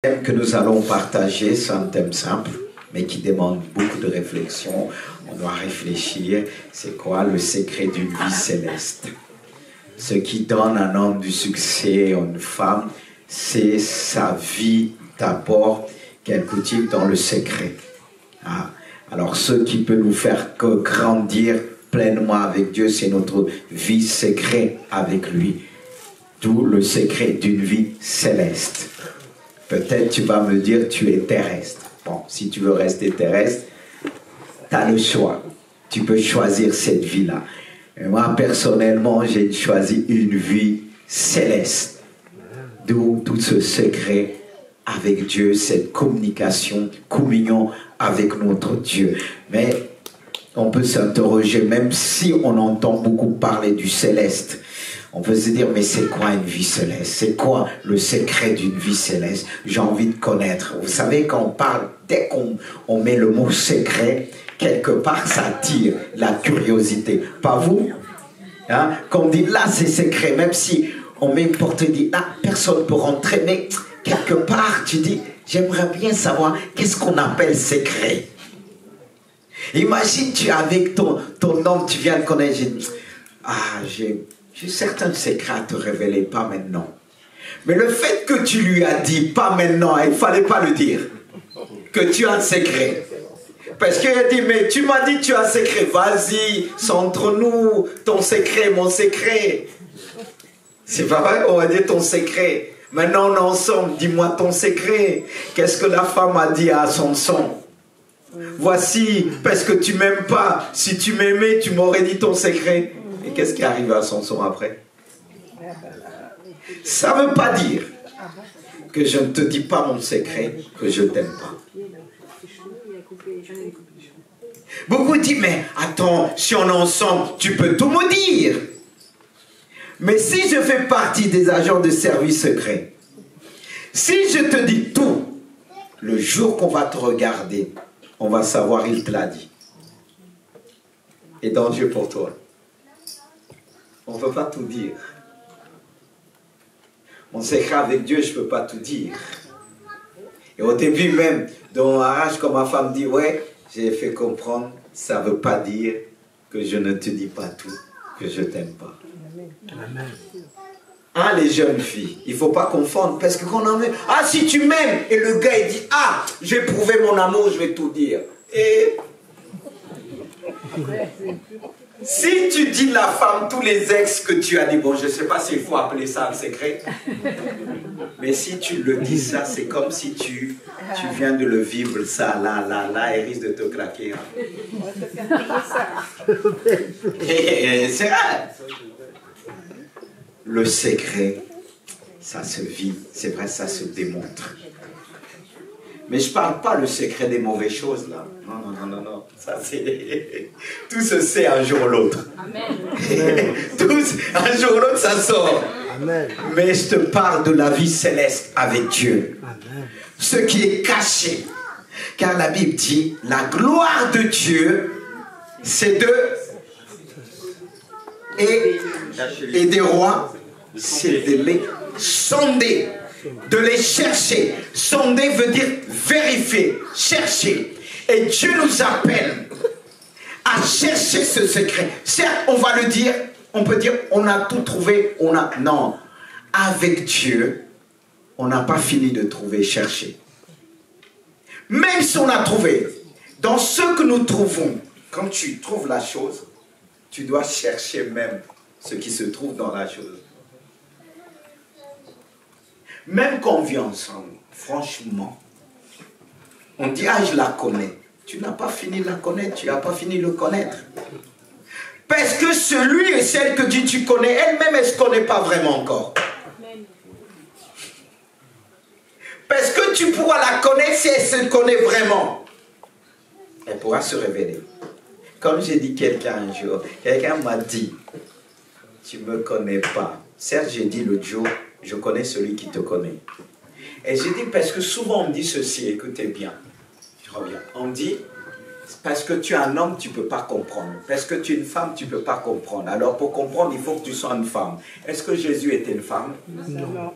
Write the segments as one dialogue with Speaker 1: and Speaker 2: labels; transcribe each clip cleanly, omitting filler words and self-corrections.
Speaker 1: thème que nous allons partager, c'est un thème simple, mais qui demande beaucoup de réflexion. On doit réfléchir, c'est quoi le secret d'une vie céleste? Ce qui donne à un homme du succès, à une femme, c'est sa vie d'abord qu'elle cultive dans le secret. Ah. Alors ce qui peut nous faire grandir pleinement avec Dieu, c'est notre vie secrète avec lui. D'où le secret d'une vie céleste. Peut-être tu vas me dire tu es terrestre. Bon, si tu veux rester terrestre, tu as le choix. Tu peux choisir cette vie-là. Et moi, personnellement, j'ai choisi une vie céleste. D'où tout ce secret avec Dieu, cette communication, communion avec notre Dieu. Mais on peut s'interroger, même si on entend beaucoup parler du céleste, on peut se dire, mais c'est quoi une vie céleste? C'est quoi le secret d'une vie céleste? J'ai envie de connaître. Vous savez, quand on parle, dès qu'on met le mot secret, quelque part, ça attire la curiosité. Pas vous? Hein? Quand on dit, là, c'est secret, même si on met une porte et dit, là, personne ne peut rentrer, mais quelque part, tu dis, j'aimerais bien savoir qu'est-ce qu'on appelle secret. Imagine, tu es avec ton homme, tu viens de connaître, j'ai certains secrets à te révéler, pas maintenant. Mais le fait que tu lui as dit, pas maintenant, il ne fallait pas le dire, que tu as un secret. Parce qu'il a dit, mais tu m'as dit que tu as un secret, vas-y, c'est entre nous, ton secret, mon secret. C'est pas vrai, on va dire ton secret. Maintenant on est ensemble, dis-moi ton secret. Qu'est-ce que la femme a dit à Samson? Voici, parce que tu m'aimes pas. Si tu m'aimais, tu m'aurais dit ton secret. Et qu'est-ce qui arrive à Samson après? Ça ne veut pas dire que je ne te dis pas mon secret, que je ne t'aime pas. Beaucoup disent, mais attends, si on est ensemble, tu peux tout me dire. Mais si je fais partie des agents de service secret, si je te dis tout, le jour qu'on va te regarder, on va savoir, il te l'a dit. Et danger pour toi. On ne peut pas tout dire. Mon secret avec Dieu, je ne peux pas tout dire. Et au début même, dans mon mariage, quand ma femme dit, ouais, j'ai fait comprendre, ça ne veut pas dire que je ne te dis pas tout, que je ne t'aime pas. Amen. Ah, les jeunes filles, il ne faut pas confondre, parce que quand on aime, ah, si tu m'aimes, et le gars, il dit, ah, j'ai prouvé mon amour, je vais tout dire. Et si tu dis la femme, tous les ex que tu as dit, bon, je ne sais pas s'il faut appeler ça un secret, mais si tu le dis ça, c'est comme si tu viens de le vivre, ça, là, il risque de te claquer. C'est vrai. Le secret, ça se vit, c'est vrai, ça se démontre. Mais je ne parle pas le secret des mauvaises choses, là. Non. Ça, c'est... Tout se sait un jour ou l'autre. Tous, un jour ou l'autre, ça sort. Amen. Mais je te parle de la vie céleste avec Dieu. Amen. Ce qui est caché. Car la Bible dit, la gloire de Dieu, c'est de... Et des rois, c'est de les sonder, de les chercher. Sonder veut dire vérifier, chercher. Et Dieu nous appelle à chercher ce secret. Certes, on va le dire, on peut dire, on a tout trouvé, non. Avec Dieu, on n'a pas fini de trouver, chercher. Même si on a trouvé, dans ce que nous trouvons, quand tu trouves la chose, tu dois chercher même ce qui se trouve dans la chose. Même quand on vit ensemble, franchement, on dit, ah, je la connais. Tu n'as pas fini de la connaître, tu n'as pas fini de le connaître. Parce que celui et celle que tu connais, elle-même, elle ne se connaît pas vraiment encore. Parce que tu pourras la connaître si elle se connaît vraiment. Elle pourra se révéler. Comme j'ai dit quelqu'un un jour, quelqu'un m'a dit, tu ne me connais pas. Certes, j'ai dit l'autre jour, je connais celui qui te connaît. Et j'ai dit, parce que souvent on me dit ceci, écoutez bien, je reviens. On me dit, parce que tu es un homme, tu ne peux pas comprendre. Parce que tu es une femme, tu ne peux pas comprendre. Alors pour comprendre, il faut que tu sois une femme. Est-ce que Jésus était une femme?
Speaker 2: Non.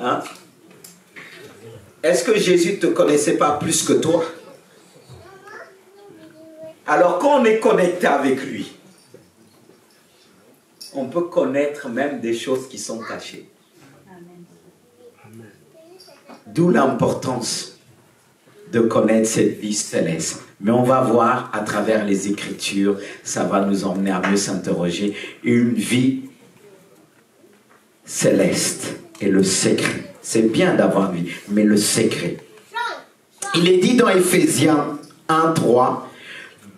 Speaker 1: Hein? Est-ce que Jésus ne te connaissait pas plus que toi? Alors quand on est connecté avec lui, on peut connaître même des choses qui sont cachées. D'où l'importance de connaître cette vie céleste. Mais on va voir à travers les Écritures, ça va nous emmener à mieux s'interroger. Une vie céleste et le secret. C'est bien d'avoir une vie, mais le secret. Il est dit dans Éphésiens 1:3,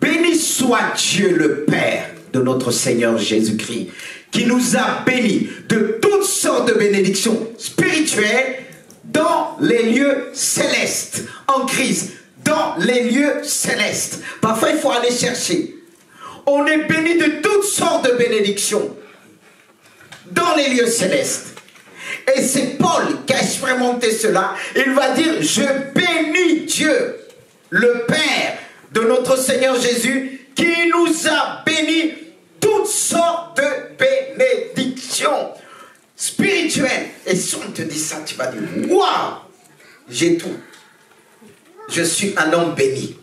Speaker 1: béni soit Dieu le Père de notre Seigneur Jésus-Christ, qui nous a bénis de toutes sortes de bénédictions spirituelles dans les lieux célestes, en Christ, dans les lieux célestes. Parfois, il faut aller chercher. On est béni de toutes sortes de bénédictions dans les lieux célestes. Et c'est Paul qui a expérimenté cela. Il va dire, je bénis Dieu, le Père de notre Seigneur Jésus, qui nous a bénis toutes sortes de bénédictions spirituelles. Et si on te dit ça, tu vas dire, waouh, j'ai tout. Je suis un homme béni.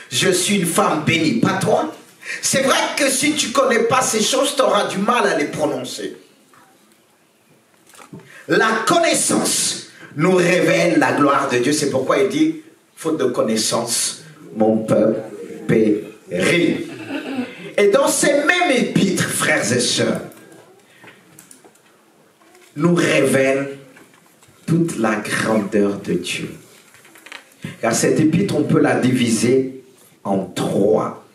Speaker 1: Je suis une femme bénie, pas toi. C'est vrai que si tu ne connais pas ces choses, tu auras du mal à les prononcer. La connaissance nous révèle la gloire de Dieu. C'est pourquoi il dit, faute de connaissance, mon peuple périt. Et dans ces mêmes épîtres, frères et sœurs, nous révèle toute la grandeur de Dieu. Car cette épître, on peut la diviser en trois.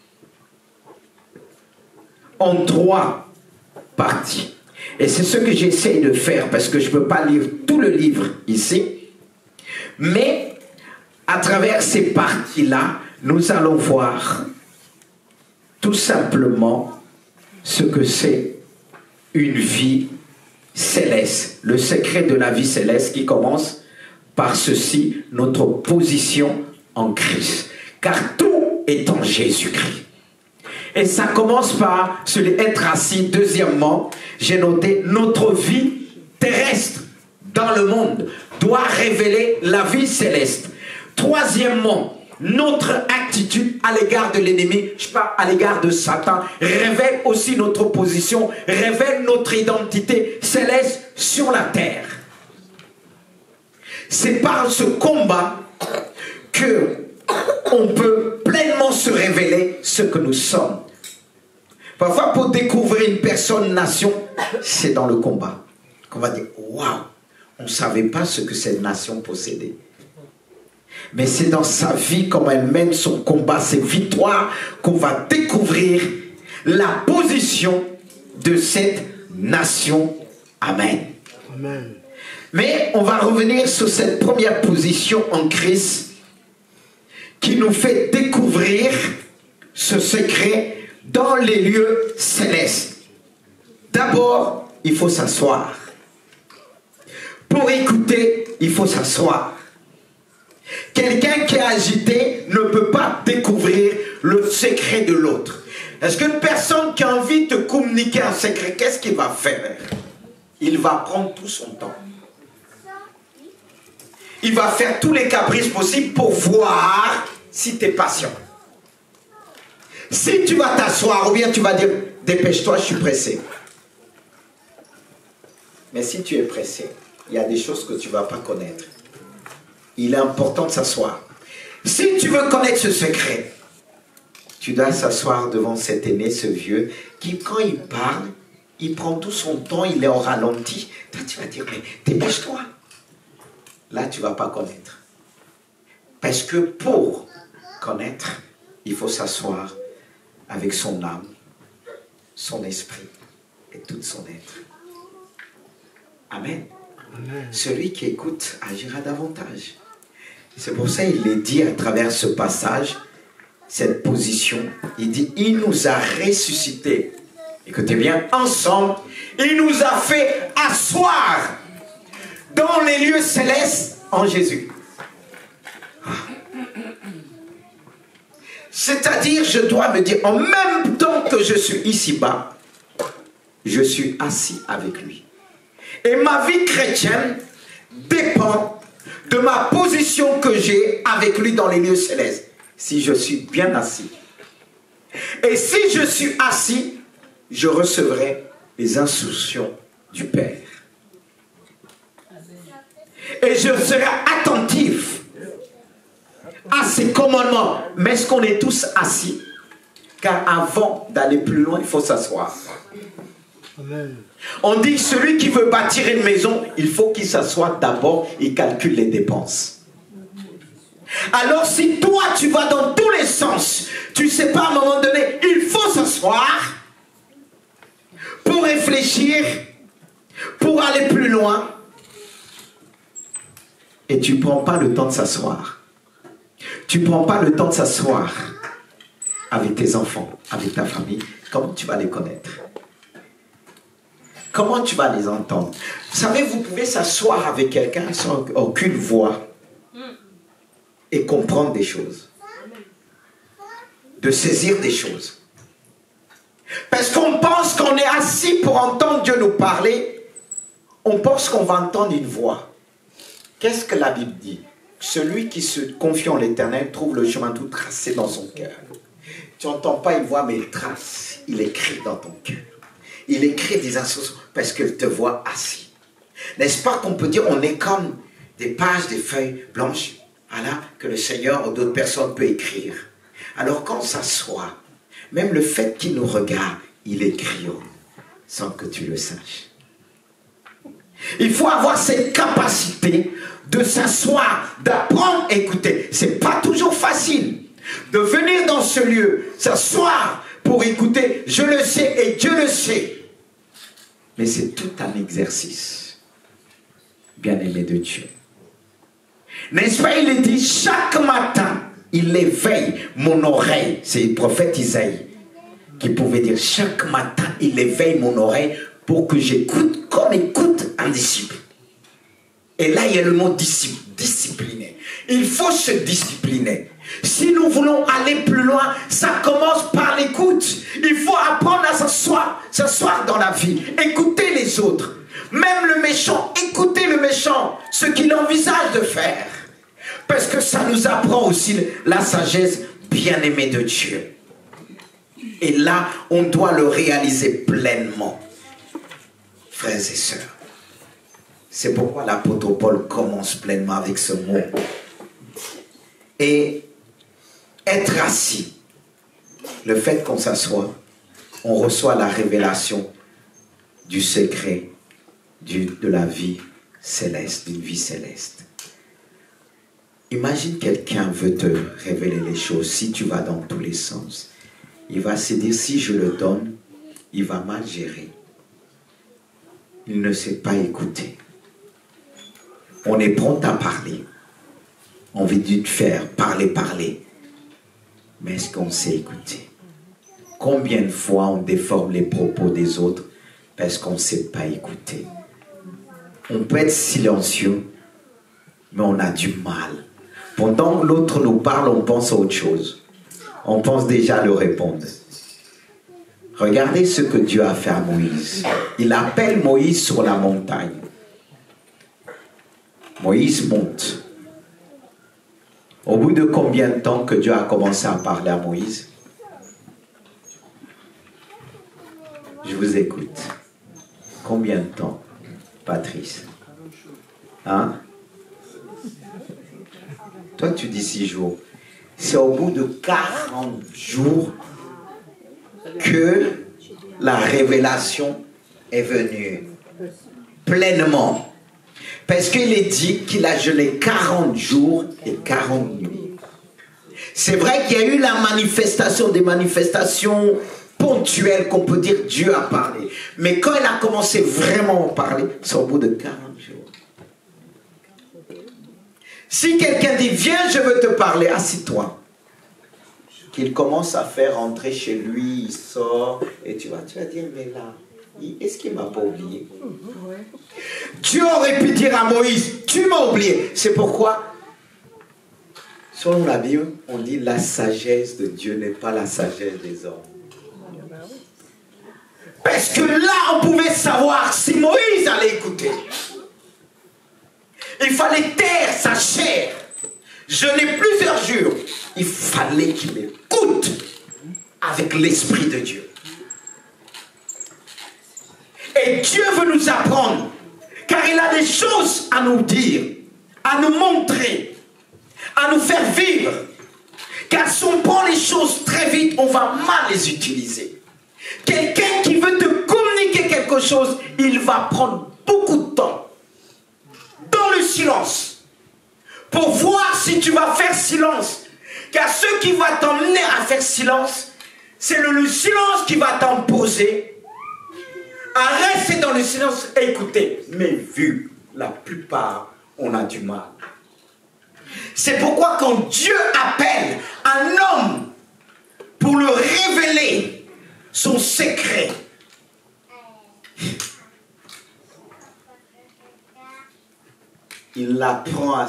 Speaker 1: En trois parties. Et c'est ce que j'essaye de faire, parce que je ne peux pas lire tout le livre ici. Mais, à travers ces parties-là, nous allons voir tout simplement ce que c'est une vie céleste. Le secret de la vie céleste qui commence par ceci, notre position en Christ. Car tout est en Jésus-Christ. Et ça commence par être assis. Deuxièmement, j'ai noté notre vie terrestre dans le monde doit révéler la vie céleste. Troisièmement, notre attitude à l'égard de l'ennemi, je parle à l'égard de Satan, révèle aussi notre position, révèle notre identité céleste sur la terre. C'est par ce combat que on peut pleinement se révéler ce que nous sommes. Parfois, pour découvrir une personne, nation, c'est dans le combat qu'on va dire, waouh, on ne savait pas ce que cette nation possédait. Mais c'est dans sa vie, comment elle mène son combat, ses victoires, qu'on va découvrir la position de cette nation. Amen. Amen. Mais on va revenir sur cette première position en Christ qui nous fait découvrir ce secret dans les lieux célestes. D'abord, il faut s'asseoir. Pour écouter, il faut s'asseoir. Quelqu'un qui est agité ne peut pas découvrir le secret de l'autre. Est-ce qu'une personne qui a envie de communiquer un secret, qu'est-ce qu'il va faire? Il va prendre tout son temps. Il va faire tous les caprices possibles pour voir si tu es patient. Si tu vas t'asseoir ou bien tu vas dire dépêche-toi, je suis pressé. Mais si tu es pressé, il y a des choses que tu ne vas pas connaître. Il est important de s'asseoir. Si tu veux connaître ce secret, tu dois s'asseoir devant cet aîné, ce vieux, qui quand il parle, il prend tout son temps, il est au ralenti. Toi, tu vas dire, mais dépêche-toi. Là, tu ne vas pas connaître. Parce que pour connaître, il faut s'asseoir avec son âme, son esprit et tout son être. Amen. Amen. Celui qui écoute agira davantage. C'est pour ça qu'il est dit à travers ce passage, cette position, il dit, il nous a ressuscités. Écoutez bien, ensemble, il nous a fait asseoir dans les lieux célestes en Jésus. C'est-à-dire, je dois me dire, en même temps que je suis ici-bas, je suis assis avec lui. Et ma vie chrétienne dépend de ma position que j'ai avec lui dans les lieux célestes. Si je suis bien assis. Et si je suis assis, je recevrai les instructions du Père. Et je serai attentif à ses commandements. Mais est-ce qu'on est tous assis? Car avant d'aller plus loin, il faut s'asseoir. On dit que celui qui veut bâtir une maison, il faut qu'il s'assoie d'abord et calcule les dépenses. Alors si toi tu vas dans tous les sens, tu ne sais pas à un moment donné, il faut s'asseoir pour réfléchir, pour aller plus loin. Et tu ne prends pas le temps de s'asseoir. Tu ne prends pas le temps de s'asseoir avec tes enfants, avec ta famille. Comment tu vas les connaître? Comment tu vas les entendre? Vous savez, vous pouvez s'asseoir avec quelqu'un sans aucune voix et comprendre des choses. De saisir des choses. Parce qu'on pense qu'on est assis pour entendre Dieu nous parler. On pense qu'on va entendre une voix. Qu'est-ce que la Bible dit? Celui qui se confie en l'Éternel trouve le chemin tout tracé dans son cœur. Tu n'entends pas une voix, mais il trace. Il écrit dans ton cœur. Il écrit des instructions parce qu'il te voit assis. N'est-ce pas qu'on peut dire on est comme des pages, des feuilles blanches, voilà, que le Seigneur ou d'autres personnes peuvent écrire. Alors quand on s'assoit, même le fait qu'il nous regarde, il écrit sans que tu le saches. Il faut avoir cette capacité de s'asseoir, d'apprendre à écouter. Ce n'est pas toujours facile de venir dans ce lieu, s'asseoir pour écouter. Je le sais et Dieu le sait. Mais c'est tout un exercice, bien-aimé de Dieu. N'est-ce pas, il est dit, chaque matin, il éveille mon oreille. C'est le prophète Isaïe qui pouvait dire, chaque matin, il éveille mon oreille pour que j'écoute comme écoute un disciple. Et là, il y a le mot discipliner. Il faut se discipliner. Si nous voulons aller plus loin, ça commence par l'écoute. Il faut apprendre à s'asseoir dans la vie, écouter les autres. Même le méchant, écouter le méchant, ce qu'il envisage de faire. Parce que ça nous apprend aussi la sagesse bien-aimée de Dieu. Et là, on doit le réaliser pleinement. Frères et sœurs, c'est pourquoi l'apôtre Paul commence pleinement avec ce mot. Et être assis, le fait qu'on s'assoit, on reçoit la révélation du secret de la vie céleste, d'une vie céleste. Imagine quelqu'un veut te révéler les choses, si tu vas dans tous les sens. Il va se dire, si je le donne, il va mal gérer. Il ne sait pas écouter. On est prompt à parler. On veut du faire, parler. Mais est-ce qu'on sait écouter? Combien de fois on déforme les propos des autres parce qu'on ne sait pas écouter? On peut être silencieux, mais on a du mal. Pendant que l'autre nous parle, on pense à autre chose. On pense déjà le répondre. Regardez ce que Dieu a fait à Moïse. Il appelle Moïse sur la montagne. Moïse monte. Au bout de combien de temps que Dieu a commencé à parler à Moïse? Je vous écoute. Combien de temps, Patrice? Hein? Toi, tu dis 6 jours. C'est au bout de 40 jours que la révélation est venue pleinement. Parce qu'il est dit qu'il a jeûné 40 jours et 40 nuits. C'est vrai qu'il y a eu la manifestation, des manifestations ponctuelles qu'on peut dire Dieu a parlé. Mais quand il a commencé vraiment à parler, c'est au bout de 40 jours. Si quelqu'un dit, viens, je veux te parler, assis-toi. Qu'il commence à faire entrer chez lui, il sort, et tu vas dire, mais là, est-ce qu'il ne m'a pas oublié? Dieu aurait pu dire à Moïse, tu m'as oublié. C'est pourquoi, selon la Bible, on dit la sagesse de Dieu n'est pas la sagesse des hommes. Parce que là, on pouvait savoir si Moïse allait écouter. Il fallait taire sa chair. Jeûner plusieurs jours. Il fallait qu'il écoute avec l'Esprit de Dieu. Et Dieu veut nous apprendre, car il a des choses à nous dire, à nous montrer, à nous faire vivre. Car si on prend les choses très vite, on va mal les utiliser. Quelqu'un qui veut te communiquer quelque chose, il va prendre beaucoup de temps, dans le silence, pour voir si tu vas faire silence. Car ce qui va t'emmener à faire silence, c'est le silence qui va t'imposer à rester dans le silence et écouter. Mais vu la plupart, on a du mal. C'est pourquoi quand Dieu appelle un homme pour lui révéler son secret, il l'apprend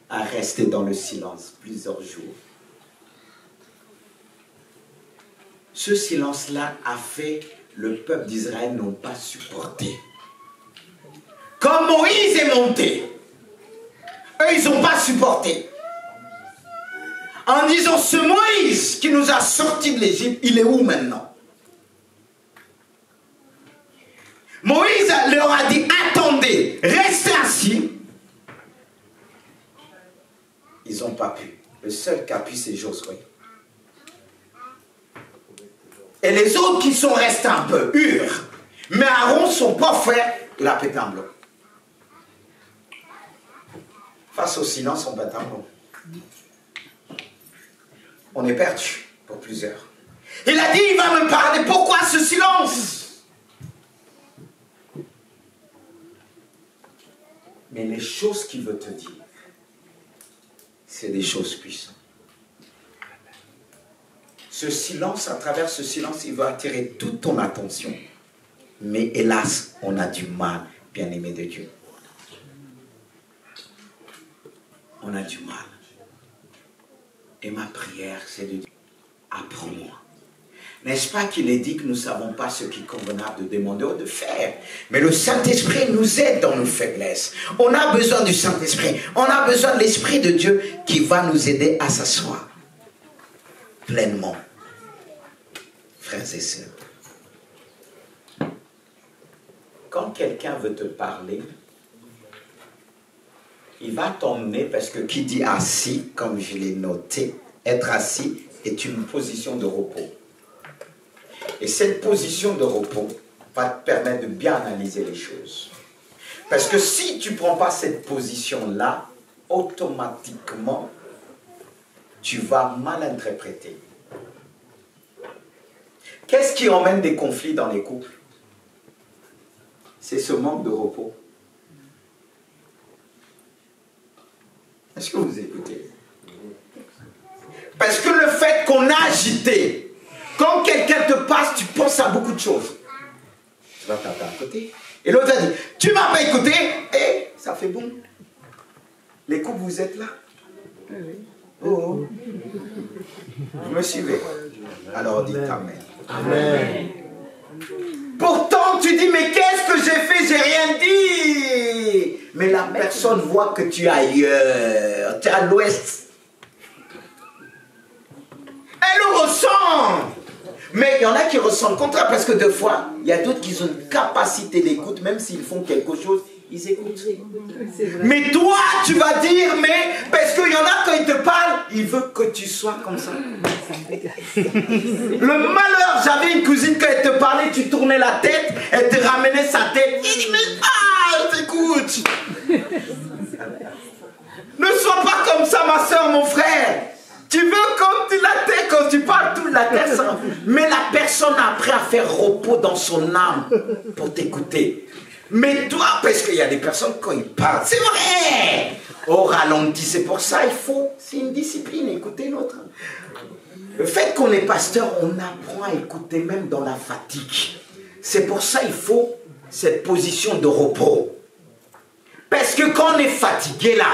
Speaker 1: à rester dans le silence plusieurs jours. Ce silence-là a fait le peuple d'Israël n'ont pas supporté. Quand Moïse est monté, eux, ils n'ont pas supporté. En disant, ce Moïse qui nous a sortis de l'Égypte, il est où maintenant? Moïse leur a dit, attendez, restez assis. Ils n'ont pas pu. Le seul qui a pu, c'est Josué. Et les autres qui sont restés un peu, Hur. Mais Aaron, son pauvre frère, il a pété un bloc. Face au silence, on pète un bloc. On est perdu pour plusieurs. Il a dit, il va me parler. Pourquoi ce silence? Mais les choses qu'il veut te dire, c'est des choses puissantes. Ce silence, à travers ce silence, il va attirer toute ton attention. Mais hélas, on a du mal, bien-aimé de Dieu. On a du mal. Et ma prière, c'est de dire, apprends-moi. N'est-ce pas qu'il est dit que nous ne savons pas ce qui est convenable de demander ou de faire? Mais le Saint-Esprit nous aide dans nos faiblesses. On a besoin du Saint-Esprit. On a besoin de l'Esprit de Dieu qui va nous aider à s'asseoir pleinement. Frères et sœurs, quand quelqu'un veut te parler, il va t'emmener, parce que qui dit assis, comme je l'ai noté, être assis est une position de repos. Et cette position de repos va te permettre de bien analyser les choses. Parce que si tu ne prends pas cette position-là, automatiquement, tu vas mal interpréter. Qu'est-ce qui emmène des conflits dans les couples? C'est ce manque de repos. Est-ce que vous écoutez? Parce que le fait qu'on a agité, quand quelqu'un te passe, tu penses à beaucoup de choses. Tu vas taper à côté. Et l'autre a dit, tu ne m'as pas écouté, et ça fait boum. Les couples, vous êtes là? Oh. Vous me suivez? Alors dites Amen. Amen. Pourtant, tu dis, mais qu'est-ce que j'ai fait? J'ai rien dit. Mais la personne voit que tu es ailleurs. Tu es à l'ouest. Elle le ressent. Mais il y en a qui ressentent le contraire, parce que des fois, il y a d'autres qui ont une capacité d'écoute, même s'ils font quelque chose, ils écoutent. Mais toi, tu vas dire, mais parce qu'il y en a quand ils te parlent, ils veulent que tu sois comme ça. Le malheur, j'avais une cousine, quand elle te parlait, tu tournais la tête, elle te ramenait sa tête. Il dit, mais t'écoute. Ne sois pas comme ça, ma soeur, mon frère. Tu veux quand tu parles toute la tête, ça, mais la personne a appris à faire repos dans son âme pour t'écouter. Mais toi, parce qu'il y a des personnes quand ils parlent, c'est vrai, au ralenti, c'est pour ça c'est une discipline, écouter l'autre. Le fait qu'on est pasteur, on apprend à écouter même dans la fatigue. C'est pour ça il faut cette position de repos. Parce que quand on est fatigué là,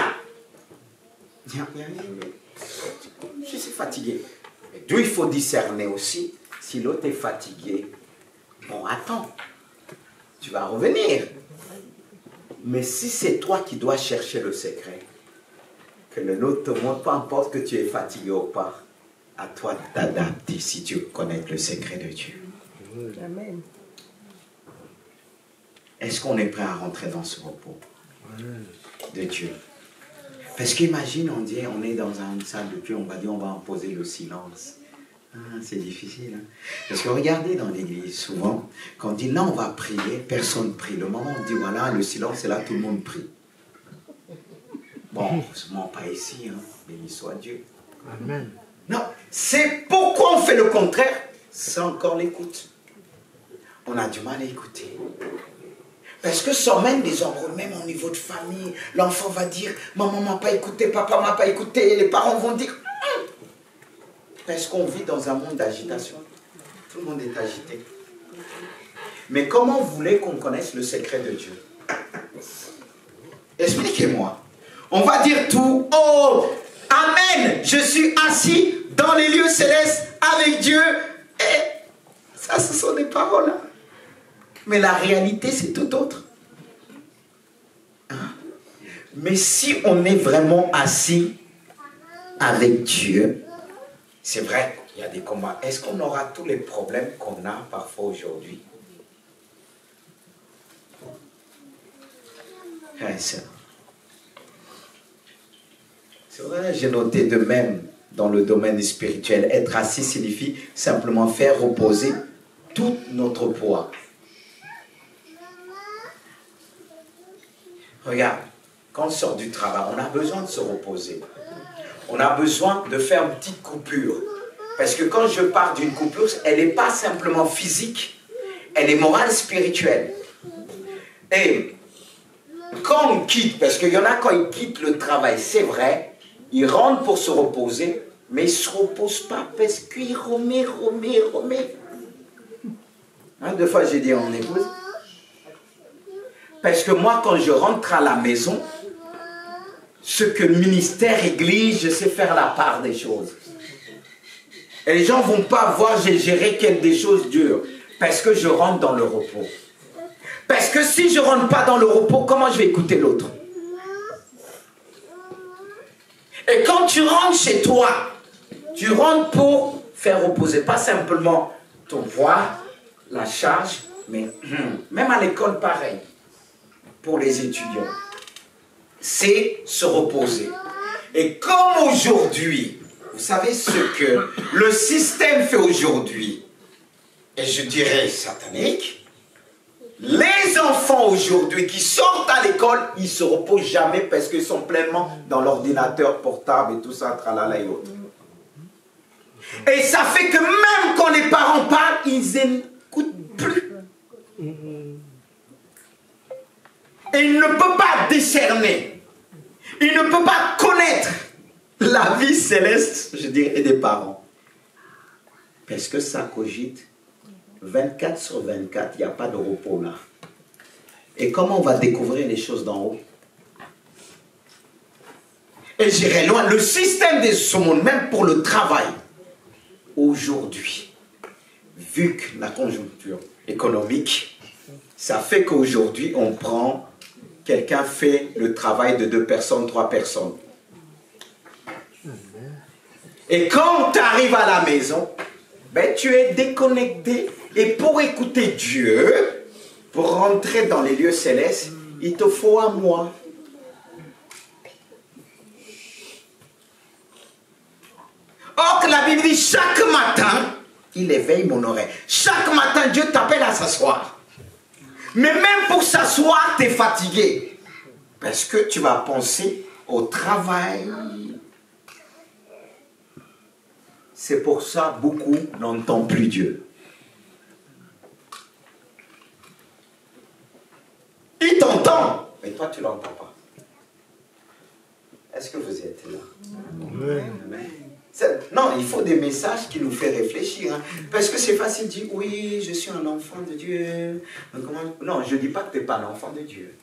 Speaker 1: je suis fatigué. Mais d'où il faut discerner aussi, si l'autre est fatigué, bon attends, tu vas revenir. Mais si c'est toi qui dois chercher le secret, que le nôtre te montre, peu importe que tu es fatigué ou pas, à toi de t'adapter si tu veux connaître le secret de Dieu.
Speaker 2: Amen.
Speaker 1: Est-ce qu'on est prêt à rentrer dans ce repos de Dieu? Parce qu'imagine, on est dans une salle de Dieu, on va dire on va imposer le silence. C'est difficile. Hein? Parce que regardez dans l'église, souvent, quand on dit là on va prier, personne ne prie. Le moment où on dit voilà, le silence, c'est là tout le monde prie. Bon, heureusement pas ici, hein. Béni soit Dieu.
Speaker 2: Amen.
Speaker 1: Non, c'est pourquoi on fait le contraire, c'est encore l'écoute. On a du mal à écouter. Parce que sans même des ordres, même au niveau de famille, l'enfant va dire maman m'a pas écouté, papa m'a pas écouté, et les parents vont dire parce qu'on vit dans un monde d'agitation. Tout le monde est agité. Mais comment vous voulez qu'on connaisse le secret de Dieu? Expliquez-moi. On va dire tout. Oh, amen, je suis assis dans les lieux célestes avec Dieu. Et ça, ce sont des paroles. Mais la réalité, c'est tout autre. Hein? Mais si on est vraiment assis avec Dieu, c'est vrai qu'il y a des combats. Est-ce qu'on aura tous les problèmes qu'on a parfois aujourd'hui? C'est vrai, j'ai noté de même dans le domaine spirituel, être assis signifie simplement faire reposer tout notre poids. Regarde, quand on sort du travail, on a besoin de se reposer. On a besoin de faire une petite coupure. Parce que quand je parle d'une coupure, elle n'est pas simplement physique, elle est morale, spirituelle. Et quand on quitte, parce qu'il y en a quand ils quittent le travail, c'est vrai, ils rentrent pour se reposer, mais ils ne se reposent pas parce qu'ils remet. Hein, 2 fois j'ai dit à mon épouse, parce que moi quand je rentre à la maison, ce que ministère, église, je sais faire la part des choses. Et les gens ne vont pas voir j'ai géré des choses dures, parce que je rentre dans le repos. Parce que si je ne rentre pas dans le repos, comment je vais écouter l'autre? Et quand tu rentres chez toi, tu rentres pour faire reposer, pas simplement ton poids, la charge, mais même à l'école pareil, pour les étudiants, c'est se reposer. Et comme aujourd'hui, vous savez ce que le système fait aujourd'hui, et je dirais satanique, les enfants aujourd'hui qui sortent à l'école, ils ne se reposent jamais parce qu'ils sont pleinement dans l'ordinateur portable et tout ça, tralala et autres. Et ça fait que même quand les parents parlent, ils n'écoutent plus. Et il ne peut pas décerner, il ne peut pas connaître la vie céleste, je dirais, des parents. Parce que ça cogite 24/24, il n'y a pas de repos là. Et comment on va découvrir les choses d'en haut? Et j'irai loin, le système de ce monde, même pour le travail, aujourd'hui, vu que la conjoncture économique, ça fait qu'aujourd'hui, on prend, quelqu'un fait le travail de 2 personnes, 3 personnes. Et quand tu arrives à la maison, ben, tu es déconnecté. Et pour écouter Dieu, pour rentrer dans les lieux célestes, il te faut un mois. Or que la Bible dit, chaque matin, il éveille mon oreille. Chaque matin, Dieu t'appelle à s'asseoir. Mais même pour s'asseoir, tu es fatigué. Parce que tu vas penser au travail. C'est pour ça que beaucoup n'entendent plus Dieu. Il t'entend, mais toi tu ne l'entends pas. Est-ce que vous êtes là? Amen. Non, il faut des messages qui nous font réfléchir. Hein. Parce que c'est facile de dire, oui, je suis un enfant de Dieu. Non, je ne dis pas que tu n'es pas un enfant de Dieu.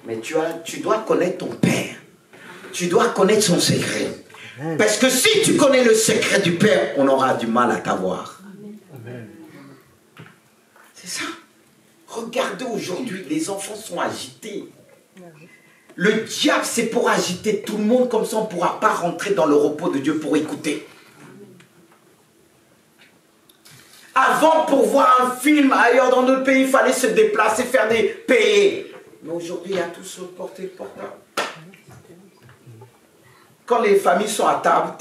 Speaker 1: Mais tu dois connaître ton Père. Tu dois connaître son secret. Parce que si tu connais le secret du Père, on aura du mal à t'avoir. C'est ça. Regardez aujourd'hui, les enfants sont agités. Le diable, c'est pour agiter tout le monde, comme ça on ne pourra pas rentrer dans le repos de Dieu pour écouter. Avant, pour voir un film ailleurs dans notre pays, il fallait se déplacer, faire des payer. Mais aujourd'hui, il y a tout sur le portable. Quand les familles sont à table,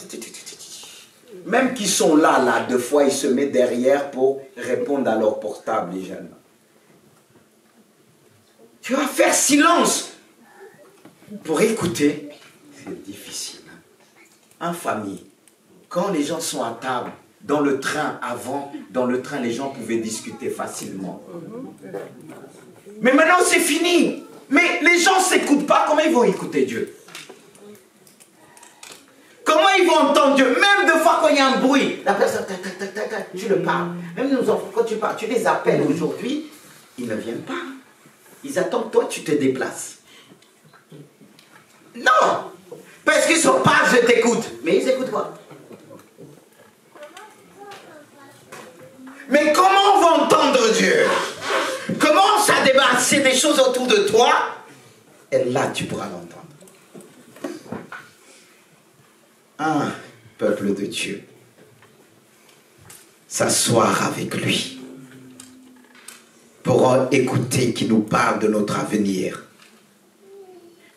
Speaker 1: même qui sont là, deux fois, ils se mettent derrière pour répondre à leur portable, les jeunes. Tu vas faire silence pour écouter. C'est difficile. En famille, quand les gens sont à table, dans le train, avant, dans le train, les gens pouvaient discuter facilement. Mais maintenant, c'est fini. Mais les gens ne s'écoutent pas. Comment ils vont écouter Dieu? Comment ils vont entendre Dieu? Même deux fois quand il y a un bruit, la personne, tu le parles. Même nos enfants, quand tu parles, tu les appelles aujourd'hui, ils ne viennent pas. Ils attendent toi, tu te déplaces. Non! Parce qu'ils ne sont pas, je t'écoute. Mais ils n'écoutent pas. Mais comment on va entendre Dieu? Comment ça débarrasser des choses autour de toi? Et là, tu pourras l'entendre. Un peuple de Dieu, s'asseoir avec lui pour écouter qu'il nous parle de notre avenir.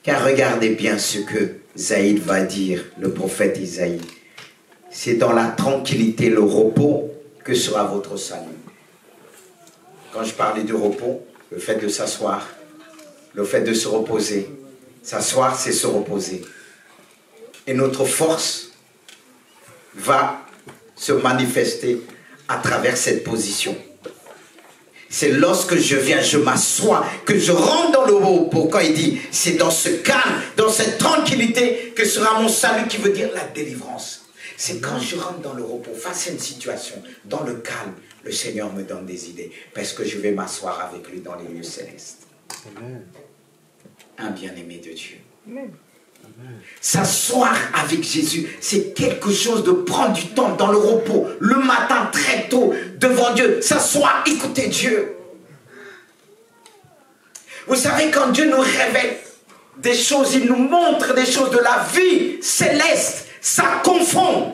Speaker 1: Car regardez bien ce que Zaïd va dire, le prophète Isaïe. C'est dans la tranquillité, le repos, que sera votre salut. Quand je parlais du repos, le fait de s'asseoir, le fait de se reposer. S'asseoir, c'est se reposer. Et notre force va se manifester à travers cette position. C'est lorsque je viens, je m'assois, que je rentre dans le repos. Quand il dit, c'est dans ce calme, dans cette tranquillité que sera mon salut, qui veut dire la délivrance. C'est quand je rentre dans le repos, face à une situation, dans le calme, le Seigneur me donne des idées, parce que je vais m'asseoir avec lui dans les lieux célestes. Amen. Un bien-aimé de Dieu. Amen. S'asseoir avec Jésus, c'est quelque chose de prendre du temps dans le repos, le matin très tôt, devant Dieu, s'asseoir, écouter Dieu. Vous savez, quand Dieu nous révèle des choses, il nous montre des choses de la vie céleste, ça confond.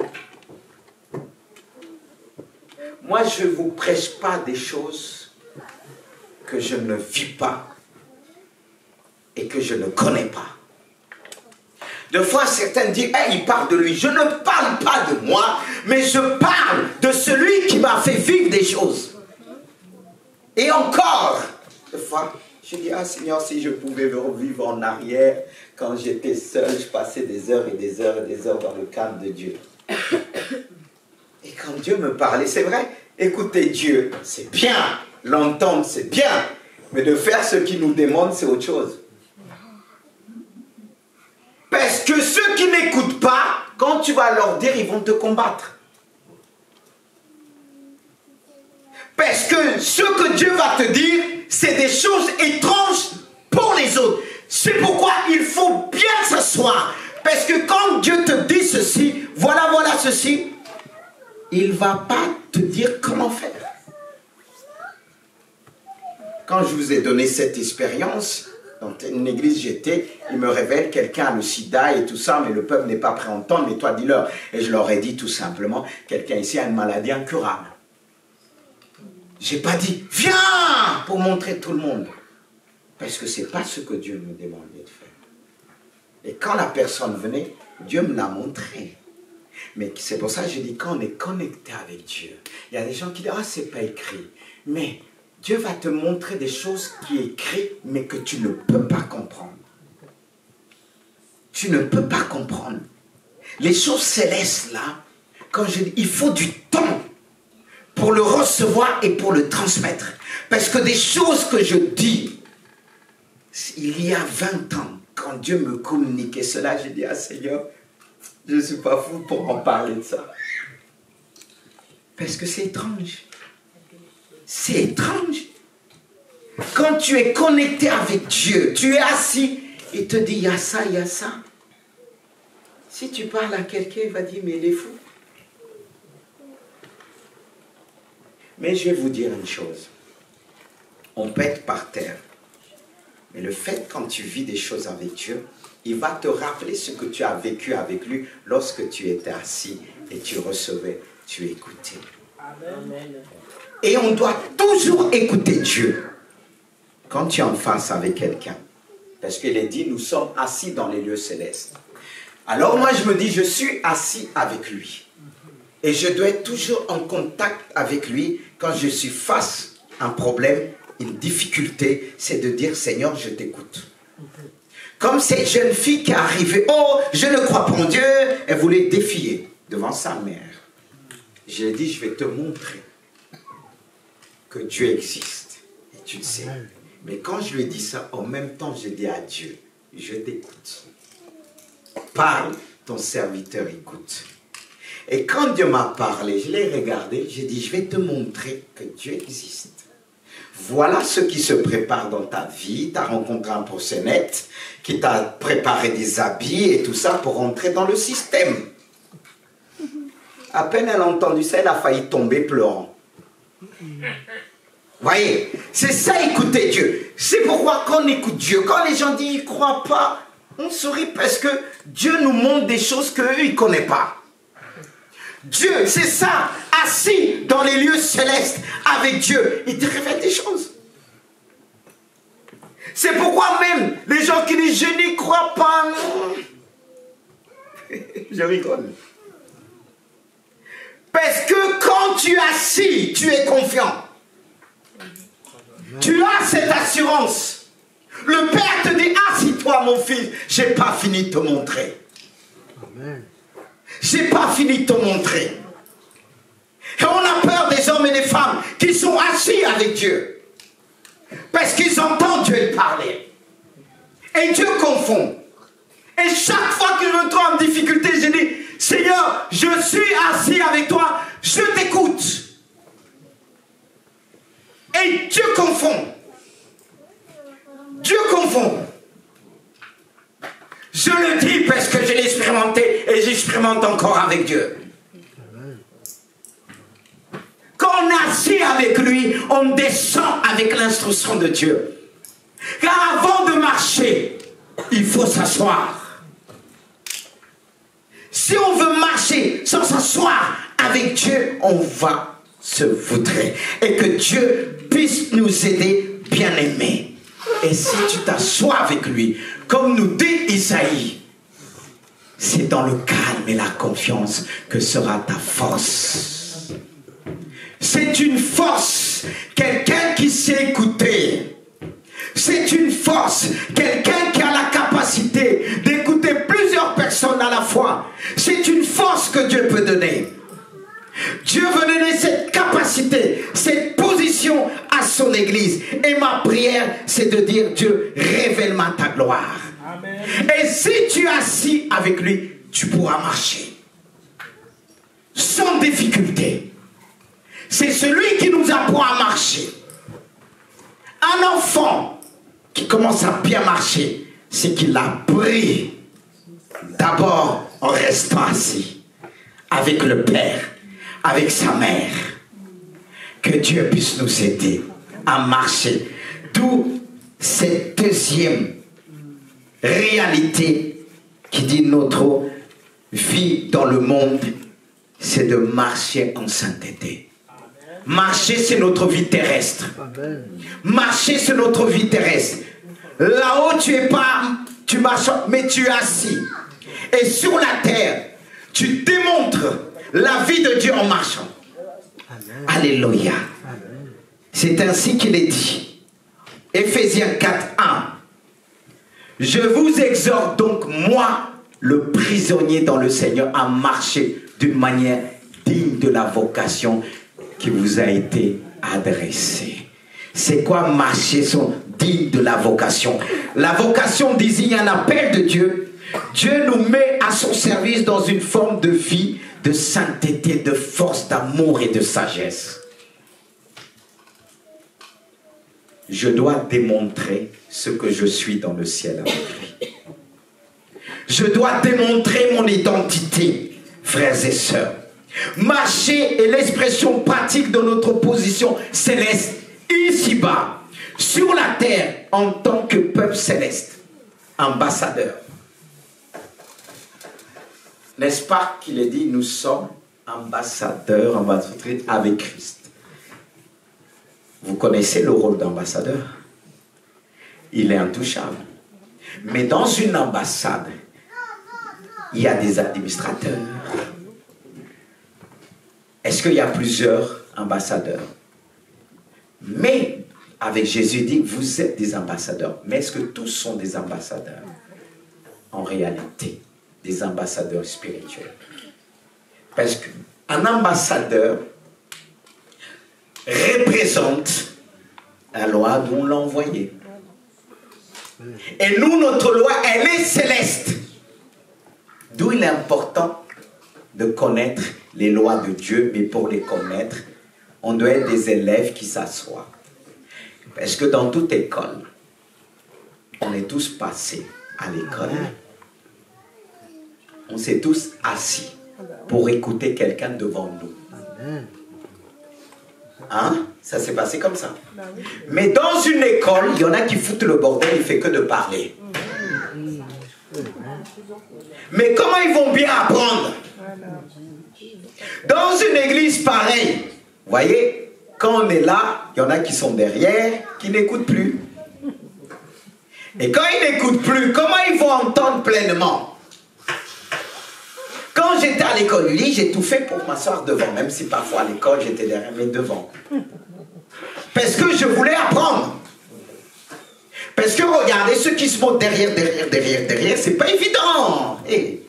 Speaker 1: Moi, je ne vous prêche pas des choses que je ne vis pas et que je ne connais pas. Deux fois, certains disent, hey, il parle de lui. Je ne parle pas de moi, mais je parle de celui qui m'a fait vivre des choses. Et encore, deux fois, je dis, ah Seigneur, si je pouvais revivre en arrière, quand j'étais seul, je passais des heures et des heures et des heures dans le calme de Dieu. Et quand Dieu me parlait, c'est vrai, écouter Dieu, c'est bien, l'entendre, c'est bien, mais de faire ce qu'il nous demande, c'est autre chose. Parce que ceux qui n'écoutent pas, quand tu vas leur dire, ils vont te combattre. Parce que ce que Dieu va te dire, c'est des choses étranges pour les autres. C'est pourquoi il faut bien s'asseoir. Parce que quand Dieu te dit ceci, voilà, voilà ceci, il ne va pas te dire comment faire. Quand je vous ai donné cette expérience, dans une église j'étais, il me révèle quelqu'un a le sida et tout ça, mais le peuple n'est pas prêt à entendre, mais toi dis-leur. Et je leur ai dit tout simplement, quelqu'un ici a une maladie incurable. Je n'ai pas dit, viens pour montrer tout le monde. Parce que ce n'est pas ce que Dieu me demandait de faire. Et quand la personne venait, Dieu me l'a montré. Mais c'est pour ça que je dis, quand on est connecté avec Dieu, il y a des gens qui disent, ah, c'est pas écrit. Mais Dieu va te montrer des choses qui sont écrites, mais que tu ne peux pas comprendre. Tu ne peux pas comprendre. Les choses célestes, là, quand je dis, il faut du temps pour le recevoir et pour le transmettre. Parce que des choses que je dis, il y a 20 ans, quand Dieu me communiquait cela, j'ai dit, ah Seigneur, je ne suis pas fou pour en parler de ça. Parce que c'est étrange. C'est étrange. Quand tu es connecté avec Dieu, tu es assis, il te dit, il y a ça, il y a ça. Si tu parles à quelqu'un, il va dire, mais il est fou. Mais je vais vous dire une chose. on peut être par terre. Mais le fait, quand tu vis des choses avec Dieu, il va te rappeler ce que tu as vécu avec lui lorsque tu étais assis et tu recevais, tu écoutais. Amen. Et on doit toujours écouter Dieu quand tu es en face avec quelqu'un. Parce qu'il est dit, nous sommes assis dans les lieux célestes. Alors moi je me dis, je suis assis avec lui. Et je dois être toujours en contact avec lui quand je suis face à un problème, une difficulté, c'est de dire, Seigneur, je t'écoute. Comme cette jeune fille qui est arrivée, oh, je ne crois pas en Dieu, elle voulait défier devant sa mère. Je lui ai dit, je vais te montrer que Dieu existe. Et tu le sais. Mais quand je lui ai dit ça, en même temps, je dis à Dieu, je t'écoute. Parle, ton serviteur écoute. Et quand Dieu m'a parlé, je l'ai regardé, j'ai dit, je vais te montrer que Dieu existe. Voilà ce qui se prépare dans ta vie. Tu as rencontré un proxénète qui t'a préparé des habits et tout ça pour rentrer dans le système. À peine elle a entendu ça, elle a failli tomber pleurant. Voyez, c'est ça, écouter Dieu. C'est pourquoi quand on écoute Dieu, quand les gens disent ils ne croient pas, on sourit parce que Dieu nous montre des choses qu'eux, ils ne connaissent pas. Dieu, c'est ça, assis dans les lieux célestes avec Dieu, il te révèle des choses. C'est pourquoi même les gens qui disent je n'y crois pas, je rigole. Parce que quand tu es assis, tu es confiant. Tu as cette assurance. Le Père te dit, assis-toi mon fils, je n'ai pas fini de te montrer. Amen. Je n'ai pas fini de te montrer. Et on a peur des hommes et des femmes qui sont assis avec Dieu. Parce qu'ils entendent Dieu parler. Et Dieu confond. Et chaque fois que je me trouve en difficulté, je dis, Seigneur, je suis assis avec toi, je t'écoute. Et Dieu confond. Dieu confond. Je le dis parce que je l'ai expérimenté et j'expérimente encore avec Dieu. Quand on est assis avec lui, on descend avec l'instruction de Dieu. Car avant de marcher, il faut s'asseoir. Si on veut marcher sans s'asseoir avec Dieu, on va se voutrer. Et que Dieu puisse nous aider, bien-aimés. Et si tu t'assois avec lui, comme nous dit Isaïe, c'est dans le calme et la confiance que sera ta force. C'est une force, quelqu'un qui sait écouter. C'est une force, quelqu'un qui a la capacité d'écouter plusieurs personnes à la fois. C'est une force que Dieu peut donner. Dieu veut donner cette capacité, cette position à son Église. Et ma prière, c'est de dire, Dieu, révèle-moi ta gloire. Amen. Et si tu es assis avec lui, tu pourras marcher. Sans difficulté. C'est celui qui nous apprend à marcher. Un enfant qui commence à bien marcher, c'est qu'il a pris d'abord en restant assis avec le Père, avec sa mère. Que Dieu puisse nous aider à marcher. D'où cette deuxième réalité qui dit notre vie dans le monde, c'est de marcher en sainteté. Marcher, c'est notre vie terrestre. Marcher, c'est notre vie terrestre. Là-haut, tu es pas, tu marches, mais tu es assis. Et sur la terre, tu démontres la vie de Dieu en marchant. Amen. Alléluia. C'est ainsi qu'il est dit. Éphésiens 4, 1. Je vous exhorte donc, moi, le prisonnier dans le Seigneur, à marcher d'une manière digne de la vocation qui vous a été adressée. C'est quoi marcher digne de la vocation? La vocation désigne un appel de Dieu. Dieu nous met à son service dans une forme de vie, de sainteté, de force, d'amour et de sagesse. Je dois démontrer ce que je suis dans le ciel avec lui. Je dois démontrer mon identité, frères et sœurs. Marcher est l'expression pratique de notre position céleste ici-bas. sur la terre en tant que peuple céleste, ambassadeur. N'est-ce pas qu'il est dit, nous sommes ambassadeurs, ambassadrices avec Christ. Vous connaissez le rôle d'ambassadeur? Il est intouchable. Mais dans une ambassade, il y a des administrateurs. Est-ce qu'il y a plusieurs ambassadeurs? Mais avec Jésus, il dit, vous êtes des ambassadeurs. Mais est-ce que tous sont des ambassadeurs? En réalité, des ambassadeurs spirituels. Parce qu'un ambassadeur représente la loi dont on l'a envoyé. Et nous, notre loi, elle est céleste. D'où il est important de connaître les lois de Dieu, mais pour les connaître, on doit être des élèves qui s'assoient. Parce que dans toute école, on est tous passés à l'école. On s'est tous assis pour écouter quelqu'un devant nous. Hein? Ça s'est passé comme ça. Mais dans une école, il y en a qui foutent le bordel, il ne fait que de parler. Mais comment ils vont bien apprendre? Dans une église pareille, vous voyez, quand on est là, il y en a qui sont derrière, qui n'écoutent plus. Et quand ils n'écoutent plus, comment ils vont entendre pleinement? Quand j'étais à l'école, lui, j'ai tout fait pour m'asseoir devant, même si parfois à l'école j'étais derrière, mais devant. Parce que je voulais apprendre. Parce que regardez, ceux qui se montent derrière, c'est pas évident. Et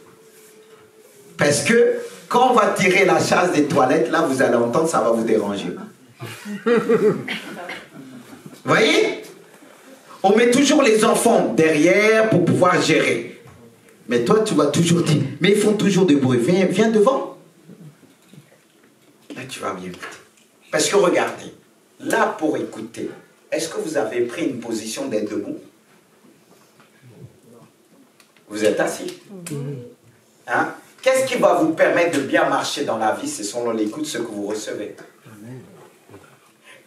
Speaker 1: parce que quand on va tirer la chasse des toilettes, là vous allez entendre, ça va vous déranger. Vous voyez? On met toujours les enfants derrière pour pouvoir gérer. Mais toi, tu vas toujours dire, mais ils font toujours du bruit. Viens devant. Là, tu vas bien écouter. Parce que regardez, là, pour écouter, est-ce que vous avez pris une position d'être debout? Vous êtes assis. Hein? Qu'est-ce qui va vous permettre de bien marcher dans la vie? C'est selon l'écoute, ce que vous recevez.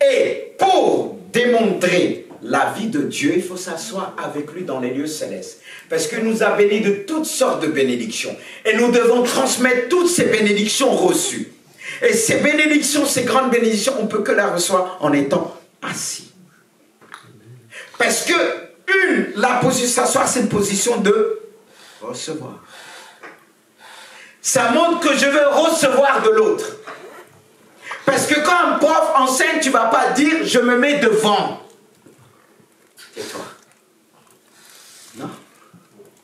Speaker 1: Et pour démontrer la vie de Dieu, il faut s'asseoir avec lui dans les lieux célestes. Parce qu'il nous a bénis de toutes sortes de bénédictions. Et nous devons transmettre toutes ces bénédictions reçues. Et ces bénédictions, ces grandes bénédictions, on ne peut que les recevoir en étant assis. Parce que la position s'asseoir, c'est une position de recevoir. Ça montre que je veux recevoir de l'autre. Parce que quand un prof enseigne, tu ne vas pas dire « je me mets devant ». C'est toi. Non.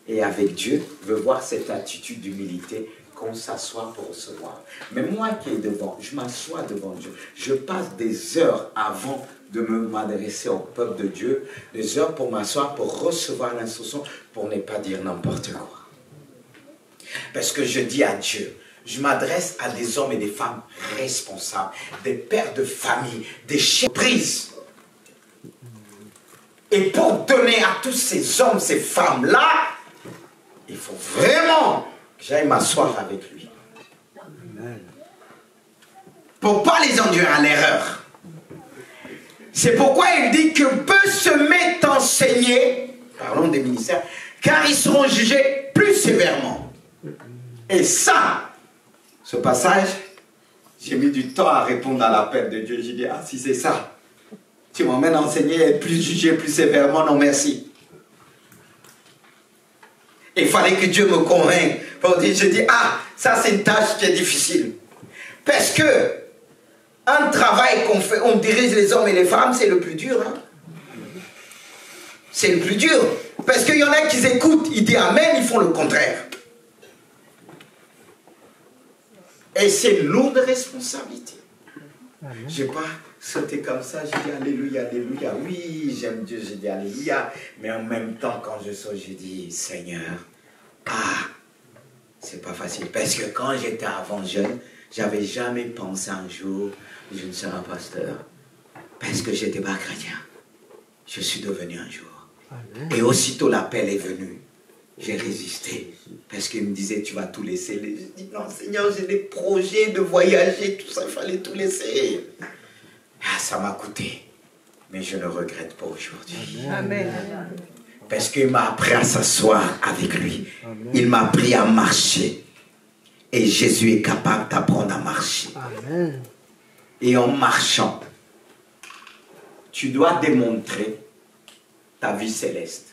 Speaker 1: Et avec Dieu, je veux voir cette attitude d'humilité qu'on s'assoit pour recevoir. Mais moi qui est devant, je m'assois devant Dieu. Je passe des heures avant de m'adresser au peuple de Dieu, des heures pour m'asseoir, pour recevoir l'instruction, pour ne pas dire n'importe quoi. Parce que je dis à Dieu, je m'adresse à des hommes et des femmes responsables, des pères de famille, des chefs de prise. Et pour donner à tous ces hommes, ces femmes-là, il faut vraiment que j'aille m'asseoir avec lui. Pour ne pas les induire à l'erreur. C'est pourquoi il dit que peu se mettent enseigner, parlons des ministères, car ils seront jugés plus sévèrement. Et ça, ce passage, j'ai mis du temps à répondre à l'appel de Dieu. J'ai dit, ah si c'est ça. Tu m'emmènes à enseigner et être plus jugé plus sévèrement, non merci. Il fallait que Dieu me convainque. Je dis, ah, ça c'est une tâche qui est difficile. Parce que un travail qu'on fait, on dirige les hommes et les femmes, c'est le plus dur. Hein? C'est le plus dur. Parce qu'il y en a qui écoutent, ils disent amen, ils font le contraire. Et c'est une lourde responsabilité. Je n'ai pas sauté comme ça, j'ai dit alléluia, alléluia. Oui, j'aime Dieu, j'ai dit alléluia. Mais en même temps, quand je saute, j'ai dit Seigneur, c'est pas facile. Parce que quand j'étais avant jeune, j'avais jamais pensé un jour, je ne serai pas pasteur. Parce que j'étais pas chrétien. Je suis devenu un jour. Et aussitôt l'appel est venu. J'ai résisté. Parce qu'il me disait, tu vas tout laisser. J'ai dit, non Seigneur, j'ai des projets de voyager, tout ça, il fallait tout laisser. Ah, ça m'a coûté. Mais je ne regrette pas aujourd'hui.
Speaker 2: Amen.
Speaker 1: Parce qu'il m'a appris à s'asseoir avec lui.
Speaker 2: Amen.
Speaker 1: Il m'a appris à marcher. Et Jésus est capable d'apprendre à marcher.
Speaker 2: Amen.
Speaker 1: Et en marchant, tu dois démontrer ta vie céleste.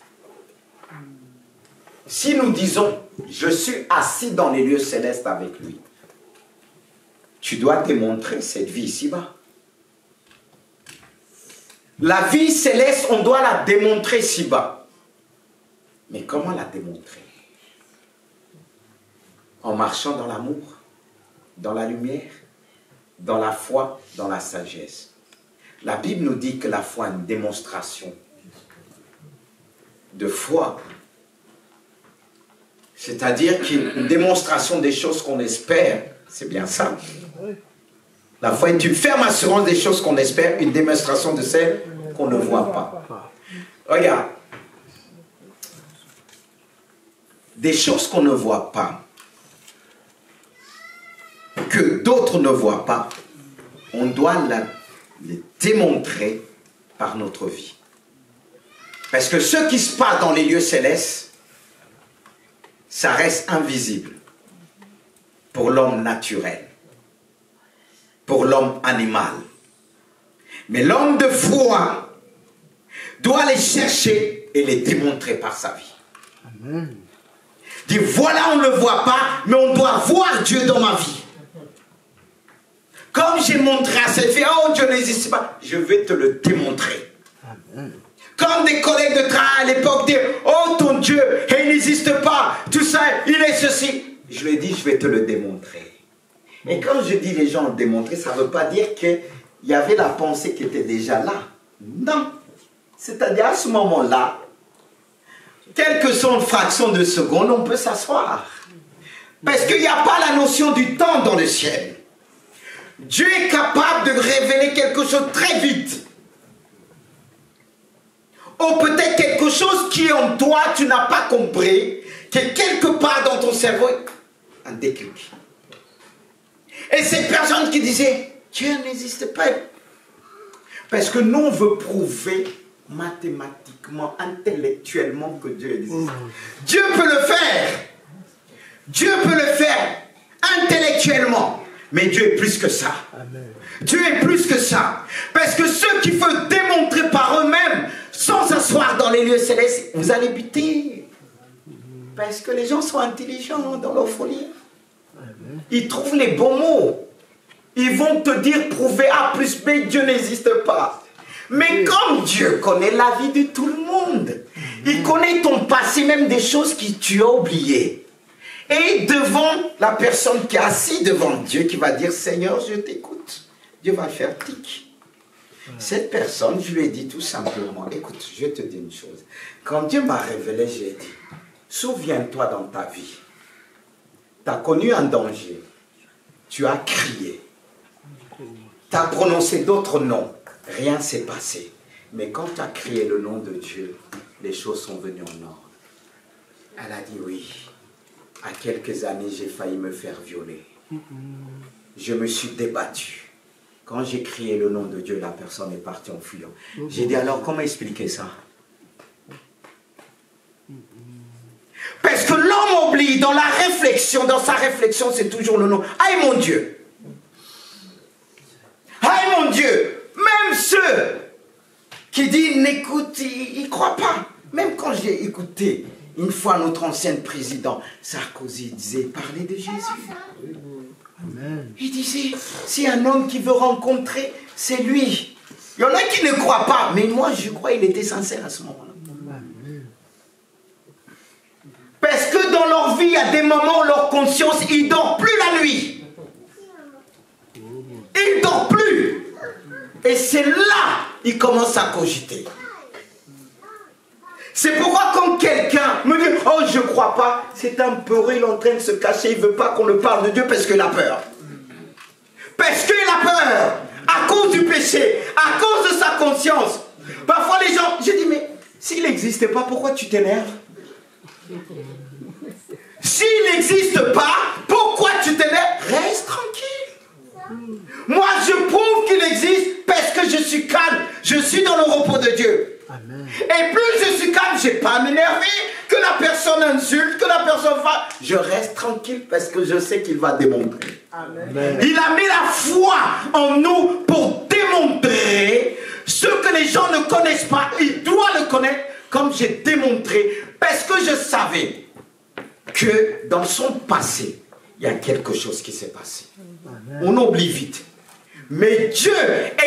Speaker 1: Si nous disons, je suis assis dans les lieux célestes avec lui, tu dois démontrer cette vie ici-bas. La vie céleste, on doit la démontrer ici-bas. Mais comment la démontrer? En marchant dans l'amour, dans la lumière, dans la foi, dans la sagesse. La Bible nous dit que la foi est une démonstration de foi. C'est-à-dire qu'une démonstration des choses qu'on espère, c'est bien ça. La foi est une ferme assurance des choses qu'on espère, une démonstration de celles qu'on ne voit pas. Regarde. Des choses qu'on ne voit pas, que d'autres ne voient pas, on doit les démontrer par notre vie. Parce que ce qui se passe dans les lieux célestes, ça reste invisible pour l'homme naturel, pour l'homme animal. Mais l'homme de foi doit les chercher et les démontrer par sa vie.
Speaker 2: Amen.
Speaker 1: Dit, voilà, on ne le voit pas, mais on doit voir Dieu dans ma vie. Comme j'ai montré à cette fille, oh Dieu n'existe pas, je vais te le démontrer.
Speaker 2: Amen.
Speaker 1: Comme des collègues de travail à l'époque disent, oh ton Dieu, il n'existe pas, tout ça, il est ceci. Je lui ai dit, je vais te le démontrer. Et quand je dis les gens le démontrer, ça ne veut pas dire qu'il y avait la pensée qui était déjà là. Non. C'est-à-dire à ce moment-là, quelques fractions de seconde, on peut s'asseoir. Parce qu'il n'y a pas la notion du temps dans le ciel. Dieu est capable de révéler quelque chose très vite. Ou peut-être quelque chose qui est en toi, tu n'as pas compris, qui est quelque part dans ton cerveau, un déclic. Et ces personnes qui disaient, Dieu n'existe pas. Parce que nous, on veut prouver mathématiquement, intellectuellement que Dieu existe. Dieu peut le faire. Dieu peut le faire intellectuellement. Mais Dieu est plus que ça.
Speaker 2: Amen.
Speaker 1: Dieu est plus que ça. Parce que ceux qui veulent démontrer par eux-mêmes, sans s'asseoir dans les lieux célestes, vous allez buter. Parce que les gens sont intelligents dans leur folie.
Speaker 2: Amen.
Speaker 1: Ils trouvent les bons mots. Ils vont te dire, prouver A plus B, Dieu n'existe pas. Mais comme Dieu connaît la vie de tout le monde, il connaît ton passé, même des choses que tu as oubliées. Et devant la personne qui est assise devant Dieu, qui va dire, Seigneur, je t'écoute. Dieu va faire tic. Cette personne, je lui ai dit tout simplement, écoute, je vais te dire une chose. Quand Dieu m'a révélé, j'ai dit, souviens-toi dans ta vie, tu as connu un danger, tu as crié, tu as prononcé d'autres noms, rien ne s'est passé. Mais quand tu as crié le nom de Dieu, les choses sont venues en ordre. Elle a dit oui. À quelques années, j'ai failli me faire violer. Je me suis débattu. Quand j'ai crié le nom de Dieu, la personne est partie en fuyant. J'ai dit alors, comment expliquer ça? Parce que l'homme oublie dans la réflexion, dans sa réflexion, c'est toujours le nom. Aïe mon Dieu! Aïe mon Dieu! Même ceux qui disent n'écoute, ils ne croient pas. Même quand j'ai écouté une fois notre ancien président Sarkozy disait parler de Jésus.
Speaker 2: Amen.
Speaker 1: Il disait, si un homme qui veut rencontrer, c'est lui. Il y en a qui ne croient pas, mais moi je crois qu'il était sincère à ce moment-là. Parce que dans leur vie, il y a des moments où leur conscience, ils ne dorment plus la nuit. Ils ne dorment plus. Et c'est là qu'ils commencent à cogiter. C'est pourquoi quand quelqu'un me dit « Oh, je ne crois pas », c'est un peureux, il est en train de se cacher, il ne veut pas qu'on le parle de Dieu parce qu'il a peur. Parce qu'il a peur, à cause du péché, à cause de sa conscience. Parfois les gens, je dis « Mais s'il n'existait pas, pourquoi tu t'énerves ?» S'il n'existe pas, pourquoi tu t'énerves? Reste tranquille. Moi, je prouve qu'il existe parce que je suis calme. Je suis dans le
Speaker 2: Amen.
Speaker 1: Et plus je suis calme, je n'ai pas à m'énerver, que la personne insulte, que la personne va... Je reste tranquille parce que je sais qu'il va démontrer.
Speaker 2: Amen.
Speaker 1: Il a mis la foi en nous pour démontrer ce que les gens ne connaissent pas. Il doit le connaître comme j'ai démontré parce que je savais que dans son passé, il y a quelque chose qui s'est passé.
Speaker 2: Amen.
Speaker 1: On oublie vite. Mais Dieu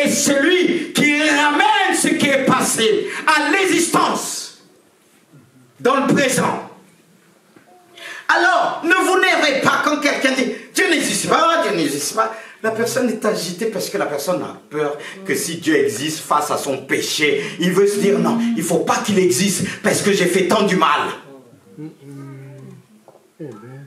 Speaker 1: est celui qui ramène ce qui est passé à l'existence dans le présent. Alors, ne vous nervez pas quand quelqu'un dit Dieu n'existe pas, Dieu n'existe pas. La personne est agitée parce que la personne a peur que si Dieu existe face à son péché, il veut se dire non, il ne faut pas qu'il existe parce que j'ai fait tant du mal.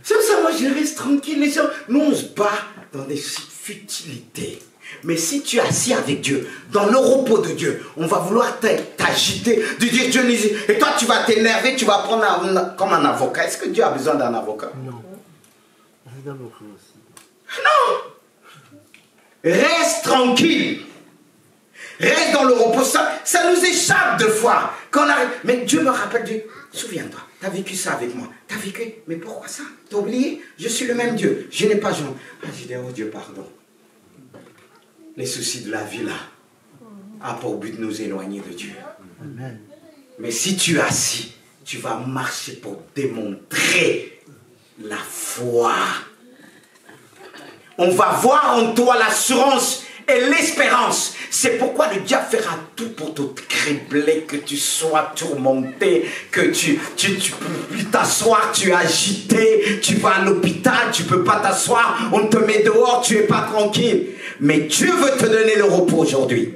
Speaker 1: C'est pour ça, moi je reste tranquille. Les gens, nous on se bat dans des futilités. Mais si tu es assis avec Dieu, dans le repos de Dieu, on va vouloir t'agiter, de dire Dieu n'existe. Et toi tu vas t'énerver, tu vas prendre comme un avocat. Est-ce que Dieu a besoin d'un avocat?
Speaker 2: Non.
Speaker 1: Non. Reste tranquille. Reste dans le repos. Ça nous échappe de fois. Quand on arrive. Mais Dieu me rappelle, Dieu, souviens-toi, tu as vécu ça avec moi. Tu as vécu, mais pourquoi ça? Tu as oublié? Je suis le même Dieu. Je n'ai pas changé. Ah, j'ai dit, oh Dieu, pardon. Les soucis de la vie là a pour but de nous éloigner de Dieu.
Speaker 2: Amen.
Speaker 1: Mais si tu es assis, tu vas marcher pour démontrer la foi. On va voir en toi l'assurance et l'espérance. C'est pourquoi le diable fera tout pour te cribler, que tu sois tourmenté, que tu peux plus t'asseoir, tu es agité, tu vas à l'hôpital, tu ne peux pas t'asseoir, on te met dehors, tu n'es pas tranquille. Mais Dieu veut te donner le repos aujourd'hui.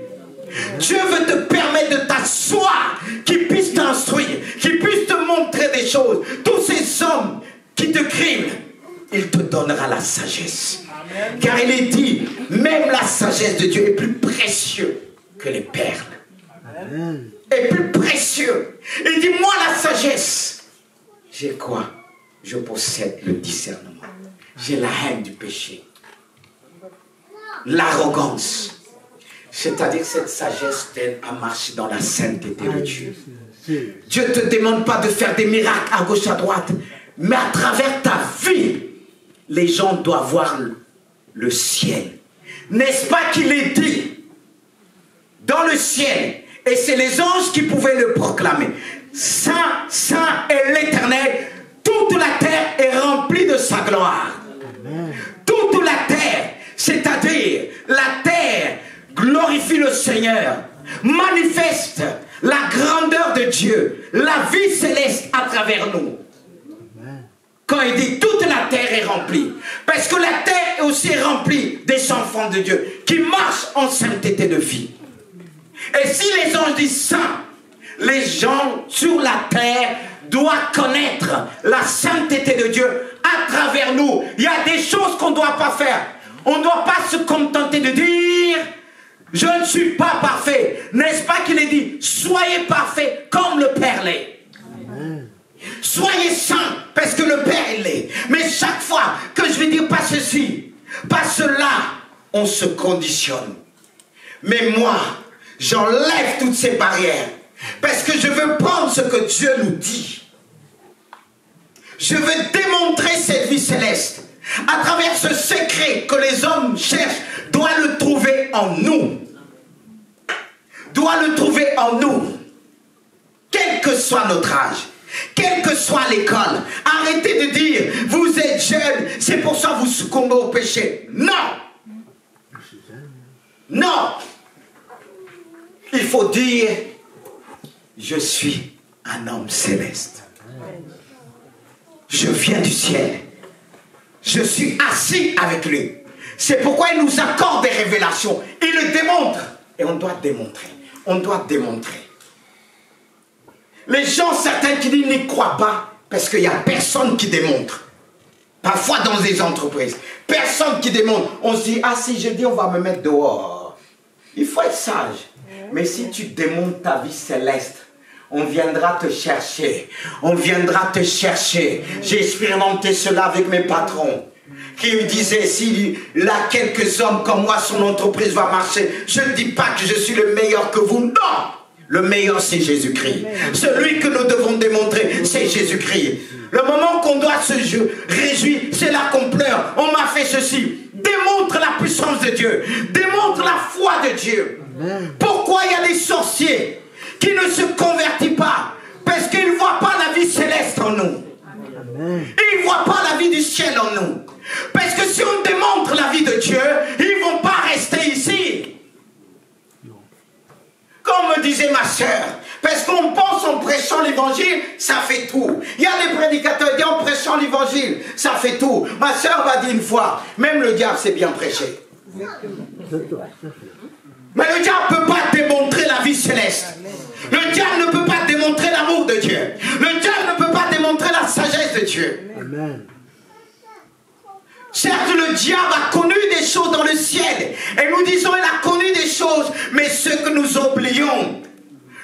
Speaker 1: Dieu veut te permettre de t'asseoir, qu'il puisse t'instruire, qu'il puisse te montrer des choses. Tous ces hommes qui te criblent, il te donnera la sagesse. Amen. Car il est dit, même la sagesse de Dieu est plus précieuse que les perles. Amen. Est plus précieux. Il dit, moi la sagesse, j'ai quoi? Je possède le discernement. J'ai la haine du péché. L'arrogance. C'est-à-dire cette sagesse t'aide à marcher dans la sainteté de Dieu. Dieu ne te demande pas de faire des miracles à gauche, à droite, mais à travers ta vie, les gens doivent voir le ciel. N'est-ce pas qu'il est dit dans le ciel, et c'est les anges qui pouvaient le proclamer, Saint, Saint est l'Éternel, toute la terre est remplie de sa gloire. Amen. Toute la terre, c'est-à-dire la terre glorifie le Seigneur, manifeste la grandeur de Dieu, la vie céleste à travers nous. Quand il dit toute la terre est remplie, parce que la terre est aussi remplie des enfants de Dieu qui marchent en sainteté de vie. Et si les anges disent saint, les gens sur la terre doivent connaître la sainteté de Dieu à travers nous. Il y a des choses qu'on ne doit pas faire. On ne doit pas se contenter de dire je ne suis pas parfait. N'est-ce pas qu'il est dit soyez parfaits comme le Père l'est. Soyez saints, parce que le Père il l'est. Mais chaque fois que je vais dire pas ceci, pas cela, on se conditionne. Mais moi, j'enlève toutes ces barrières, parce que je veux prendre ce que Dieu nous dit. Je veux démontrer cette vie céleste. À travers ce secret que les hommes cherchent, doit le trouver en nous. Doit le trouver en nous. Quel que soit notre âge. Quelle que soit l'école, arrêtez de dire vous êtes jeune, c'est pour ça que vous succombez au péché. Non. Non. Il faut dire je suis un homme céleste. Je viens du ciel. Je suis assis avec lui. C'est pourquoi il nous accorde des révélations. Il le démontre. Et on doit démontrer. On doit démontrer. Les gens, certains qui disent n'y croient pas, parce qu'il n'y a personne qui démontre. Parfois dans des entreprises, personne qui démontre. On se dit, ah si je dis on va me mettre dehors. Il faut être sage. Mais si tu démontres ta vie céleste, on viendra te chercher. On viendra te chercher. J'ai expérimenté cela avec mes patrons. Qui me disaient, si là quelques hommes comme moi, son entreprise va marcher, je ne dis pas que je suis le meilleur que vous. Non! Le meilleur, c'est Jésus-Christ. Celui que nous devons démontrer, c'est Jésus-Christ. Le moment qu'on doit se réjouir, c'est là qu'on pleure. On m'a fait ceci. Démontre la puissance de Dieu. Démontre la foi de Dieu. Pourquoi il y a des sorciers qui ne se convertissent pas? Parce qu'ils ne voient pas la vie céleste en nous. Ils ne voient pas la vie du ciel en nous. Parce que si on démontre la vie de Dieu, ils ne vont pas rester ici. Comme me disait ma soeur, parce qu'on pense en prêchant l'évangile, ça fait tout. Il y a des prédicateurs qui disent en prêchant l'évangile, ça fait tout. Ma soeur m'a dit une fois, même le diable sait bien prêcher. Mais le diable ne peut pas démontrer la vie céleste. Le diable ne peut pas démontrer l'amour de Dieu. Le diable ne peut pas démontrer la sagesse de Dieu.
Speaker 2: Amen.
Speaker 1: Certes, le diable a connu des choses dans le ciel. Et nous disons, il a connu des choses. Mais ce que nous oublions,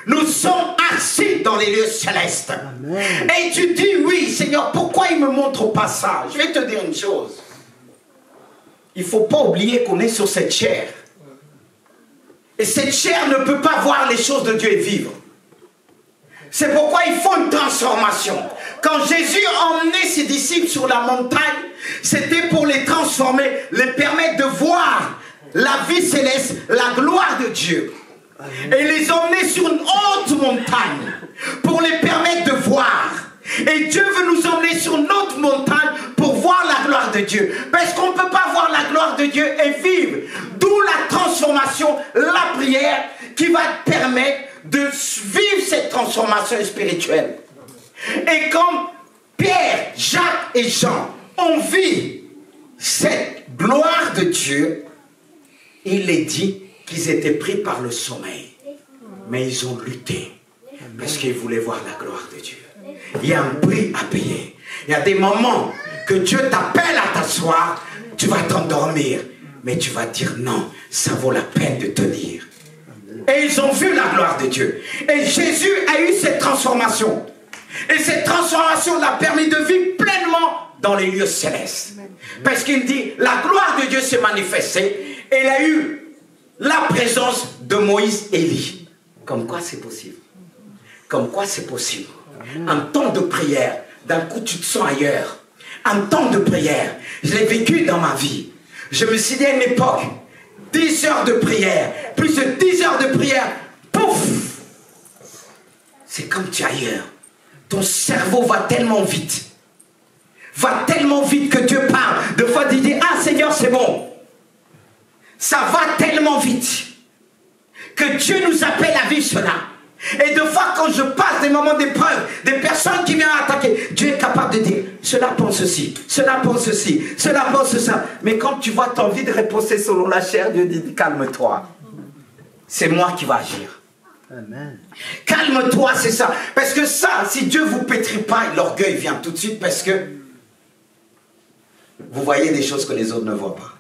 Speaker 1: nous sommes assis dans les lieux célestes. Amen. Et tu dis, oui, Seigneur, pourquoi il ne me montre pas ça? Je vais te dire une chose. Il ne faut pas oublier qu'on est sur cette chair. Et cette chair ne peut pas voir les choses de Dieu et vivre. C'est pourquoi il faut une transformation. Quand Jésus a emmené ses disciples sur la montagne, c'était pour les transformer, les permettre de voir la vie céleste, la gloire de Dieu. Et les emmener sur une haute montagne pour les permettre de voir. Et Dieu veut nous emmener sur une autre montagne pour voir la gloire de Dieu. Parce qu'on ne peut pas voir la gloire de Dieu et vivre. D'où la transformation, la prière qui va te permettre de vivre cette transformation spirituelle. Et comme Pierre, Jacques et Jean ont vu cette gloire de Dieu, il est dit qu'ils étaient pris par le sommeil. Mais ils ont lutté parce qu'ils voulaient voir la gloire de Dieu. Il y a un prix à payer. Il y a des moments que Dieu t'appelle à t'asseoir, tu vas t'endormir, mais tu vas dire non, ça vaut la peine de tenir. Et ils ont vu la gloire de Dieu. Et Jésus a eu cette transformation. Et cette transformation l'a permis de vivre pleinement dans les lieux célestes. Parce qu'il dit, la gloire de Dieu s'est manifestée. Et il a eu la présence de Moïse et Élie. Comme quoi c'est possible. Comme quoi c'est possible. Un temps de prière, d'un coup tu te sens ailleurs. Un temps de prière, je l'ai vécu dans ma vie. Je me suis dit à une époque, 10 heures de prière, plus de 10 heures de prière, pouf! C'est comme tu es ailleurs. Ton cerveau va tellement vite. Va tellement vite que Dieu parle. De fois tu dis, ah Seigneur c'est bon. Ça va tellement vite que Dieu nous appelle à vivre cela. Et de fois quand je passe des moments d'épreuve, des personnes qui viennent attaquer, Dieu est capable de dire, cela pense ceci, cela pense ceci, cela pense ça. Mais quand tu vois, tu as envie de reposer selon la chair, Dieu dit, calme-toi. C'est moi qui vais agir.
Speaker 2: Amen.
Speaker 1: Calme-toi, c'est ça. Parce que ça, si Dieu ne vous pétrit pas, l'orgueil vient tout de suite parce que vous voyez des choses que les autres ne voient pas.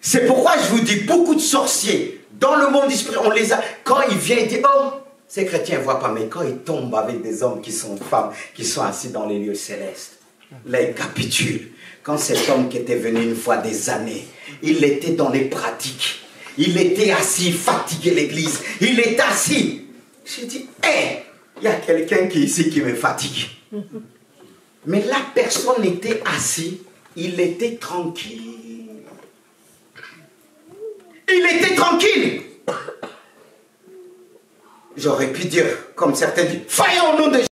Speaker 1: C'est pourquoi je vous dis, beaucoup de sorciers, dans le monde d'esprit, on les a, quand ils viennent, ils disent, oh, ces chrétiens ne voient pas, mais quand ils tombent avec des hommes qui sont femmes, qui sont assis dans les lieux célestes, là, ils capitulent. Quand cet homme qui était venu une fois des années, il était dans les pratiques, il était assis, fatigué l'église, il était assis. J'ai dit, hé, il y a quelqu'un qui est ici qui me fatigue. Mais la personne était assise, il était tranquille. Il était tranquille. J'aurais pu dire, comme certains disent, faille au nom de Jésus.